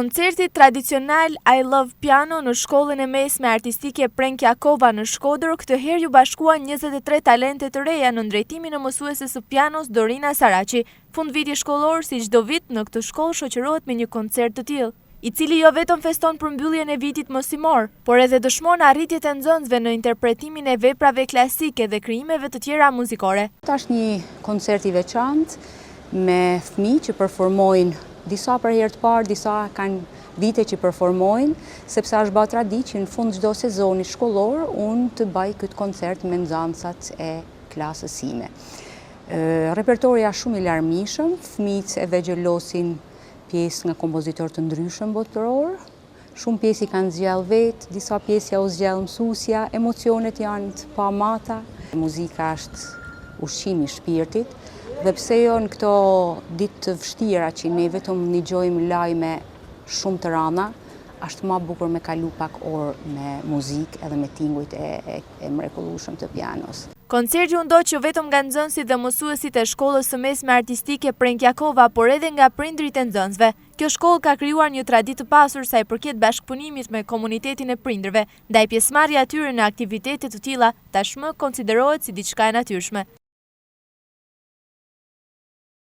Koncerti tradicional I Love Piano në shkollën e mesme artistike Prenkjakova në Shkodër këtë herë ju bashkuan 23 talente të reja në drejtimin e mësueses së pianos Dorina Saraçi. Fundviti shkollor si çdo vit në këtë shkollë shoqërohet me një koncert të tillë, i cili jo vetëm feston përmbylljen e vitit mësimor, por edhe dëshmon arritjet e nxënësve në interpretimin e veprave klasike dhe krijimeve të tjera muzikore. Është një koncert i veçantë me fëmijë që performojnë disa për herë të parë, disa kanë vite që performojnë, sepse është bërë traditë që në fund çdo sezoni shkollor unë të baj këtë koncert me nxënësat e klasës sime. Repertoria shumë i larmishëm, fëmijët e vegjelosin pjesë nga kompozitorë të ndryshëm botëror, shumë pjesë i kanë zgjellë vetë, disa pjesë ja u zgjellë mësuesja, emocionet janë të pamata, muzika është ushqimi i shpirtit. Dhe pse jo në këto ditë të vështira që ne vetëm ndigjojmë lajme shumë të rana, është ma bukur me kalu pak orë me muzikë edhe me tingujt e mrekullueshëm të pianos. Koncerti u ndoq jo vetëm nga nxënësit dhe mësuesit e shkollës së mesme artistike Prenkjakova, por edhe nga prindrit e nxënësve. Kjo shkollë ka krijuar një traditë të pasur sa i përket bashkëpunimit me komunitetin e prindërve, ndaj pjesëmarrja e tyre në aktivitete të tilla tashmë konsiderohet si diçka e natyrshme.